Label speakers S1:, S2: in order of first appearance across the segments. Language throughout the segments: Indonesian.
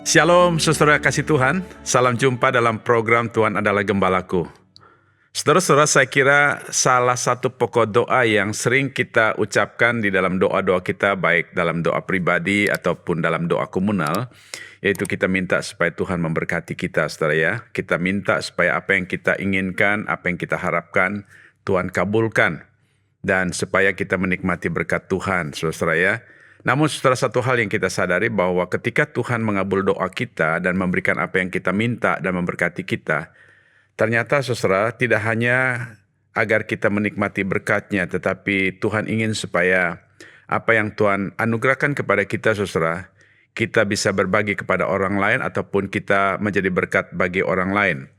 S1: Shalom, saudara kasih Tuhan. Salam jumpa dalam program Tuhan Adalah Gembalaku. Saudara-saudara, saya kira salah satu pokok doa yang sering kita ucapkan di dalam doa-doa kita, baik dalam doa pribadi ataupun dalam doa komunal, yaitu kita minta supaya Tuhan memberkati kita, saudara ya. Kita minta supaya apa yang kita inginkan, apa yang kita harapkan, Tuhan kabulkan. Dan supaya kita menikmati berkat Tuhan, saudara ya. Namun saudara, satu hal yang kita sadari bahwa ketika Tuhan mengabul doa kita dan memberikan apa yang kita minta dan memberkati kita, ternyata saudara tidak hanya agar kita menikmati berkat-Nya, tetapi Tuhan ingin supaya apa yang Tuhan anugerahkan kepada kita saudara, kita bisa berbagi kepada orang lain ataupun kita menjadi berkat bagi orang lain.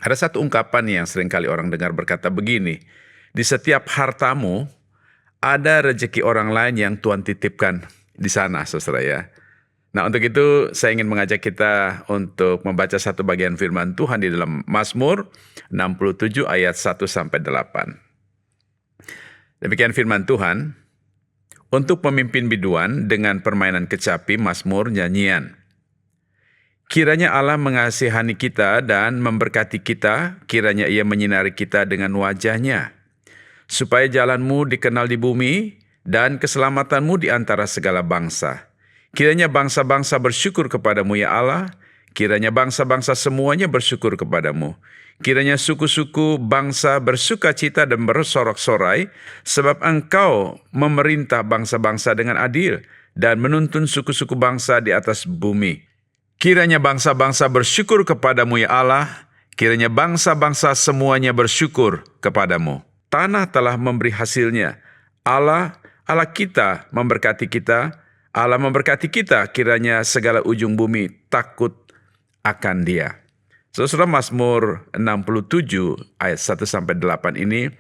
S1: Ada satu ungkapan yang seringkali orang dengar berkata begini, di setiap hartamu, ada rezeki orang lain yang Tuhan titipkan di sana, saudara ya. Nah, untuk itu saya ingin mengajak kita untuk membaca satu bagian firman Tuhan di dalam Mazmur 67 ayat 1-8. Demikian firman Tuhan, untuk pemimpin biduan dengan permainan kecapi, Mazmur nyanyian. Kiranya Allah mengasihani kita dan memberkati kita, kiranya Ia menyinari kita dengan wajah-Nya, supaya jalanmu dikenal di bumi dan keselamatanmu di antara segala bangsa. Kiranya bangsa-bangsa bersyukur kepadamu ya Allah, kiranya bangsa-bangsa semuanya bersyukur kepadamu. Kiranya suku-suku bangsa bersuka cita dan bersorak-sorai, sebab Engkau memerintah bangsa-bangsa dengan adil dan menuntun suku-suku bangsa di atas bumi. Kiranya bangsa-bangsa bersyukur kepadamu ya Allah, kiranya bangsa-bangsa semuanya bersyukur kepadamu. Tanah telah memberi hasilnya. Allah kita memberkati kita. Allah memberkati kita, kiranya segala ujung bumi takut akan Dia. Saudara, Mazmur 67 ayat 1-8 ini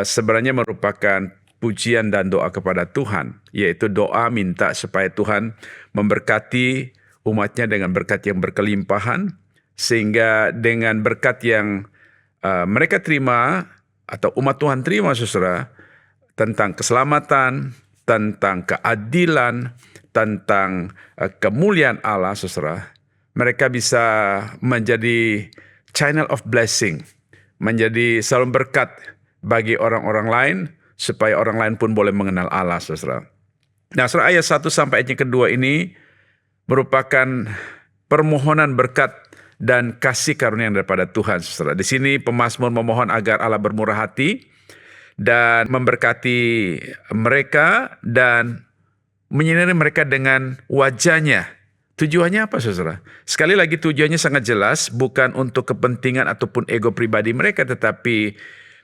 S1: sebenarnya merupakan pujian dan doa kepada Tuhan, yaitu doa minta supaya Tuhan memberkati umat-Nya dengan berkat yang berkelimpahan, sehingga dengan berkat yang mereka terima atau umat Tuhan terima, saudara, tentang keselamatan, tentang keadilan, tentang kemuliaan Allah, saudara, mereka bisa menjadi channel of blessing, menjadi saluran berkat bagi orang-orang lain, supaya orang lain pun boleh mengenal Allah, saudara. Nah, saudara, ayat 1 sampai ayat yang kedua ini merupakan permohonan berkat dan kasih karunia daripada Tuhan, saudara. Di sini pemazmur memohon agar Allah bermurah hati dan memberkati mereka dan menyinari mereka dengan wajah-Nya. Tujuannya apa, saudara? Sekali lagi tujuannya sangat jelas, bukan untuk kepentingan ataupun ego pribadi mereka, tetapi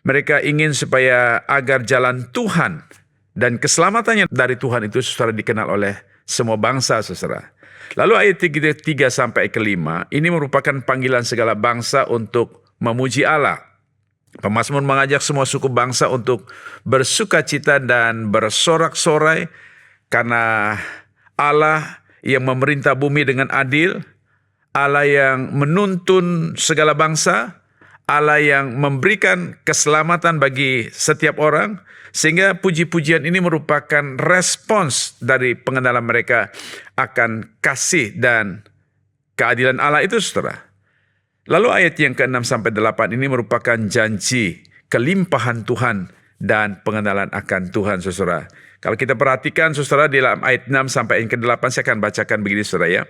S1: mereka ingin supaya agar jalan Tuhan dan keselamatannya dari Tuhan itu, saudara, dikenal oleh semua bangsa, saudara. Lalu ayat 3 sampai 5, ini merupakan panggilan segala bangsa untuk memuji Allah. Pemazmur mengajak semua suku bangsa untuk bersukacita dan bersorak-sorai karena Allah yang memerintah bumi dengan adil, Allah yang menuntun segala bangsa, Allah yang memberikan keselamatan bagi setiap orang, sehingga puji-pujian ini merupakan respons dari pengenalan mereka akan kasih dan keadilan Allah itu, saudara. Lalu ayat yang ke-6 sampai 8 ini merupakan janji kelimpahan Tuhan dan pengenalan akan Tuhan, saudara. Kalau kita perhatikan, saudara, di dalam ayat 6 sampai yang ke-8 saya akan bacakan begini, saudara ya.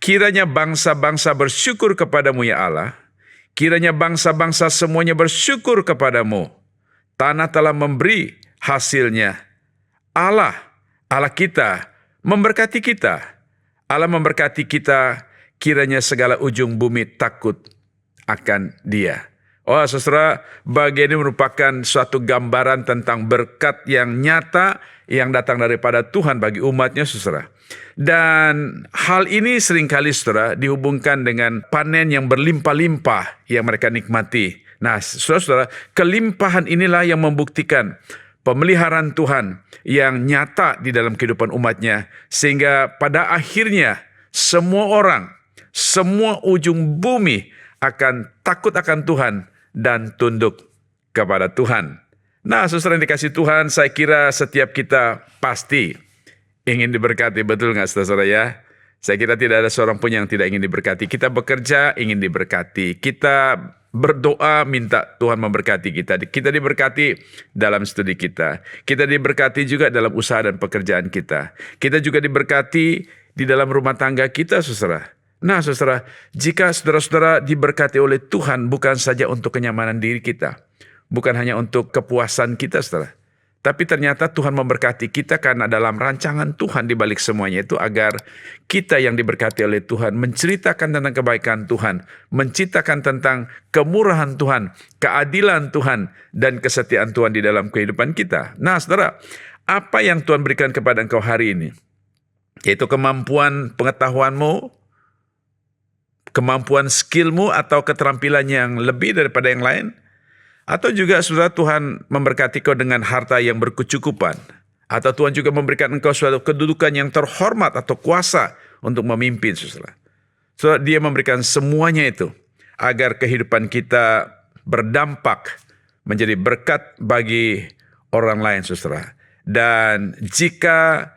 S1: Kiranya bangsa-bangsa bersyukur kepadamu ya Allah, kiranya bangsa-bangsa semuanya bersyukur kepadamu. Tanah telah memberi hasilnya. Allah kita memberkati kita. Allah memberkati kita, kiranya segala ujung bumi takut akan Dia. Oh, saudara, bagian ini merupakan suatu gambaran tentang berkat yang nyata yang datang daripada Tuhan bagi umat-Nya, saudara. Dan hal ini seringkali, saudara, dihubungkan dengan panen yang berlimpah-limpah yang mereka nikmati. Nah, saudara-saudara, kelimpahan inilah yang membuktikan pemeliharaan Tuhan yang nyata di dalam kehidupan umat-Nya, sehingga pada akhirnya semua orang, semua ujung bumi akan takut akan Tuhan dan tunduk kepada Tuhan. Nah, saudara yang dikasih Tuhan, saya kira setiap kita pasti ingin diberkati, betul nggak saudara ya? Saya kira tidak ada seorang pun yang tidak ingin diberkati. Kita bekerja, ingin diberkati. Kita berdoa, minta Tuhan memberkati kita. Kita diberkati dalam studi kita. Kita diberkati juga dalam usaha dan pekerjaan kita. Kita juga diberkati di dalam rumah tangga kita, saudara. Nah, saudara, jika saudara-saudara diberkati oleh Tuhan bukan saja untuk kenyamanan diri kita, bukan hanya untuk kepuasan kita, saudara, tapi ternyata Tuhan memberkati kita karena dalam rancangan Tuhan di balik semuanya itu agar kita yang diberkati oleh Tuhan menceritakan tentang kebaikan Tuhan, menceritakan tentang kemurahan Tuhan, keadilan Tuhan, dan kesetiaan Tuhan di dalam kehidupan kita. Nah, saudara, apa yang Tuhan berikan kepada engkau hari ini? Yaitu kemampuan pengetahuanmu, kemampuan skillmu atau keterampilan yang lebih daripada yang lain? Atau juga saudara Tuhan memberkati kau dengan harta yang berkecukupan. Atau Tuhan juga memberikan engkau suatu kedudukan yang terhormat atau kuasa untuk memimpin, saudara. Saudara, Dia memberikan semuanya itu agar kehidupan kita berdampak menjadi berkat bagi orang lain, saudara. Dan jika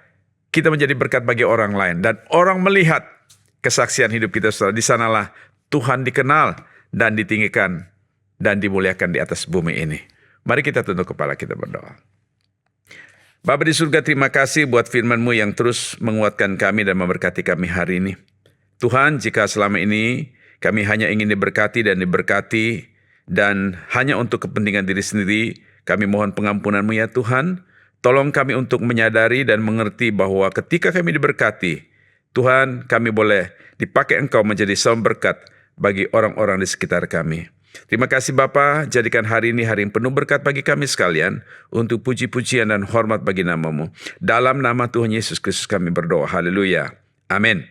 S1: kita menjadi berkat bagi orang lain dan orang melihat kesaksian hidup kita, saudara, di sanalah Tuhan dikenal dan ditinggikan dan dimuliakan di atas bumi ini. Mari kita tunduk kepala, kita berdoa. Bapa di surga, terima kasih buat firman-Mu yang terus menguatkan kami dan memberkati kami hari ini. Tuhan, jika selama ini kami hanya ingin diberkati dan hanya untuk kepentingan diri sendiri, kami mohon pengampunan-Mu ya Tuhan. Tolong kami untuk menyadari dan mengerti bahwa ketika kami diberkati, Tuhan, kami boleh dipakai Engkau menjadi sumber berkat bagi orang-orang di sekitar kami. Terima kasih Bapa, jadikan hari ini hari yang penuh berkat bagi kami sekalian, untuk puji-pujian dan hormat bagi nama-Mu. Dalam nama Tuhan Yesus Kristus kami berdoa, haleluya, amin.